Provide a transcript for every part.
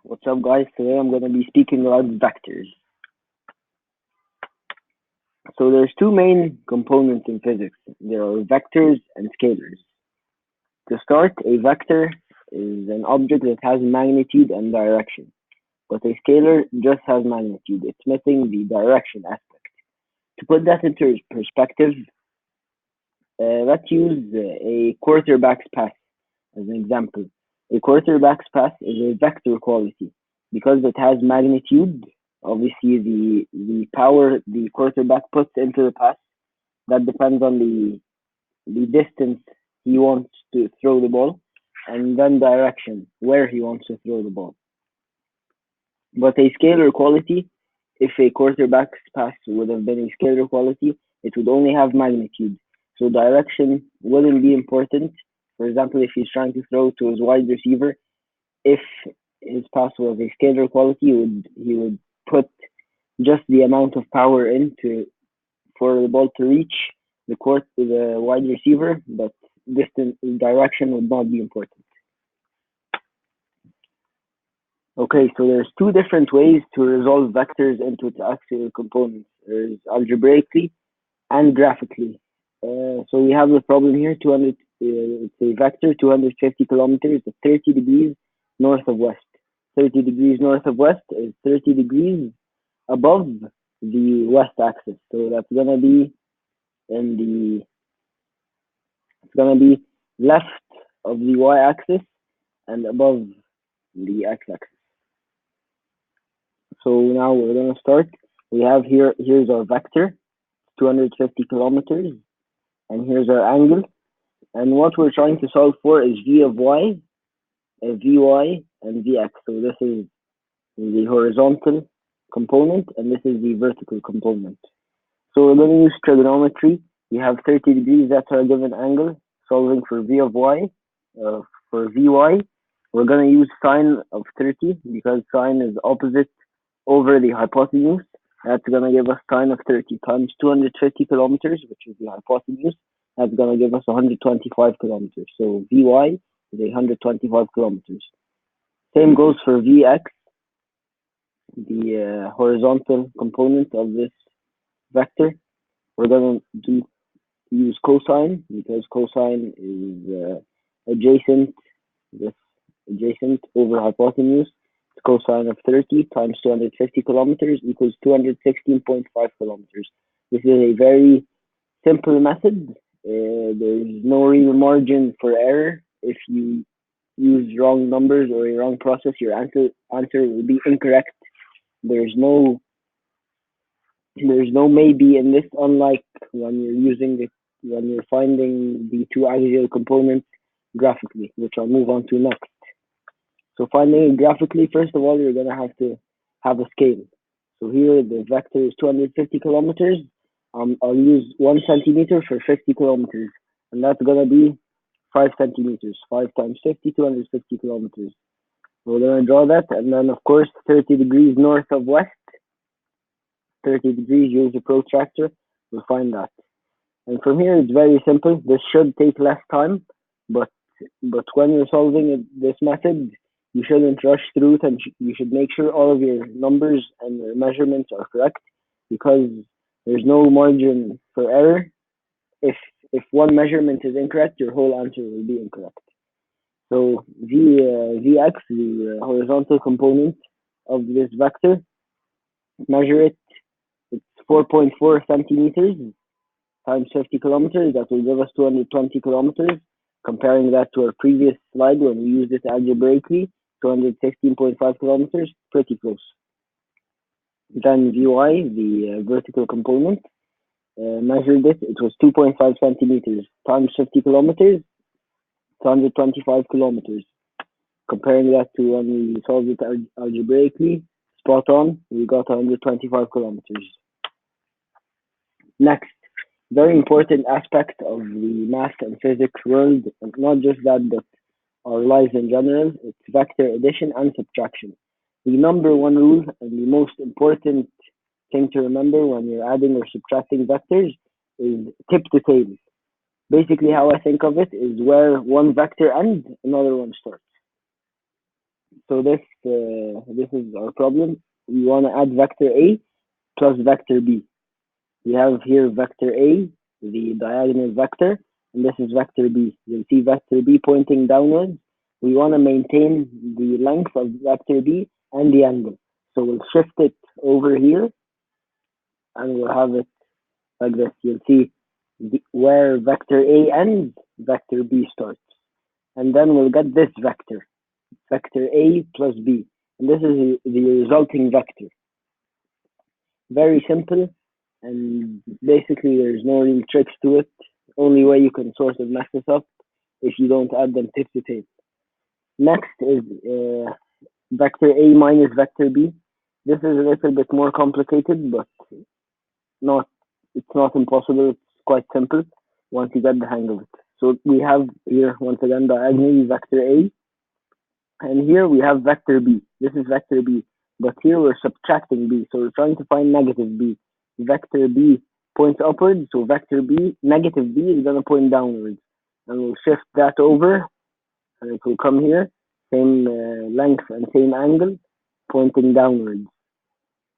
What's up, guys? Today I'm going to be speaking about vectors. So there's two main components in physics. There are vectors and scalars. To start, a vector is an object that has magnitude and direction, but a scalar just has magnitude. It's missing the direction aspect. To put that into perspective, let's use a quarterback's pass as an example. A quarterback's pass is a vector quality because it has magnitude. Obviously, the power the quarterback puts into the pass that depends on the distance he wants to throw the ball, and then direction where he wants to throw the ball. But a scalar quality, if a quarterback's pass would have been a scalar quality, it would only have magnitude. So direction wouldn't be important. For example, if he's trying to throw to his wide receiver, if his pass was a scalar quality, he would put just the amount of power into for the ball to reach the wide receiver, but distance direction would not be important. Okay, so there's two different ways to resolve vectors into its axial components. There's algebraically and graphically. So we have the problem here, 200, it's a vector, 250 kilometers at 30 degrees north of west. 30 degrees north of west is 30 degrees above the west axis. So that's gonna be in the, it's gonna be left of the y-axis and above the x-axis. So now we're gonna start. We have here's our vector, 250 kilometers, and here's our angle. And what we're trying to solve for is v of y, vy, and vx. So this is the horizontal component, and this is the vertical component. So we're going to use trigonometry. We have 30 degrees, that's our given angle. Solving for v of y, for vy, we're going to use sine of 30 because sine is opposite over the hypotenuse. That's going to give us sine of 30 times 250 kilometers, which is the hypotenuse. That's going to give us 125 kilometers. So Vy is 125 kilometers. Same goes for Vx, the horizontal component of this vector. We're going to use cosine because cosine is adjacent, this adjacent over hypotenuse. Cosine of 30 times 250 kilometers equals 216.5 kilometers. This is a very simple method. There's no real margin for error. If you use wrong numbers or a wrong process, your answer will be incorrect. There's no maybe in this, unlike when you're finding the two axial components graphically, which I'll move on to next. So finding it graphically, first of all, you're gonna have to have a scale. So here the vector is 250 kilometers. I'll use 1 centimeter for 50 kilometers, and that's gonna be 5 centimeters. 5 times 50, 250 kilometers. We're gonna draw that, and then of course 30 degrees north of west. 30 degrees, use the protractor. We'll find that. And from here, it's very simple. This should take less time, but when you're solving this method, you shouldn't rush through it, and you should make sure all of your numbers and your measurements are correct, because there's no margin for error. If one measurement is incorrect, your whole answer will be incorrect. So Vx, the horizontal component of this vector, measure it. It's 4.4 centimeters times 50 kilometers. That will give us 220 kilometers. Comparing that to our previous slide when we used it algebraically, 216.5 kilometers, pretty close. Then Vy, the vertical component, measured it. It was 2.5 centimeters times 50 kilometers, 225 kilometers. Comparing that to when we solved it algebraically, spot on, we got 125 kilometers. Next, very important aspect of the math and physics world, and not just that, but our lives in general, it's vector addition and subtraction. The number one rule and the most important thing to remember when you're adding or subtracting vectors is tip to tail. Basically, how I think of it is where one vector ends, another one starts. So this is our problem. We want to add vector A plus vector B. We have here vector A, the diagonal vector, and this is vector B. You'll see vector B pointing downwards. We want to maintain the length of vector B and the angle. So we'll shift it over here and we'll have it like this. You'll see where vector A ends, vector B starts. And then we'll get this vector, vector A plus B. And this is the resulting vector. Very simple, and basically there's no real tricks to it. Only way you can sort of mess this up if you don't add them tip to tape. Next is vector A minus vector B. This is a little bit more complicated, but not it's not impossible. It's quite simple once you get the hang of it. So we have here once again diagonally vector A, and here we have vector B. This is vector B, but here we're subtracting B, so we're trying to find negative B. Vector B points upwards, so vector B, negative B is going to point downwards. And we'll shift that over, and it will come here, same length and same angle, pointing downwards.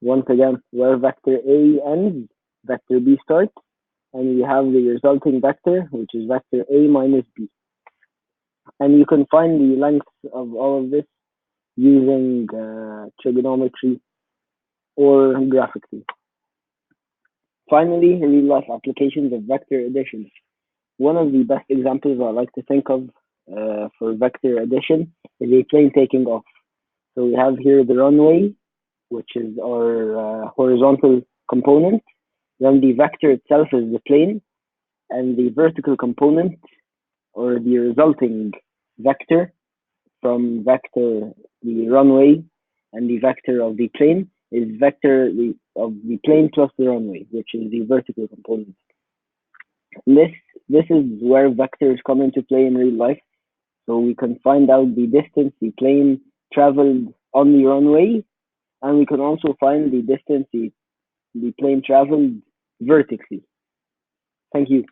Once again, where vector A ends, vector B starts, and we have the resulting vector, which is vector A minus B. And you can find the length of all of this using trigonometry or graphically. Finally, real-life applications of vector addition. One of the best examples I like to think of for vector addition is a plane taking off. So we have here the runway, which is our horizontal component. Then the vector itself is the plane, and the vertical component, or the resulting vector from vector the runway and the vector of the plane, is vector of the plane plus the runway, which is the vertical component. This this is where vectors come into play in real life. So we can find out the distance the plane traveled on the runway, and we can also find the distance the plane traveled vertically. Thank you.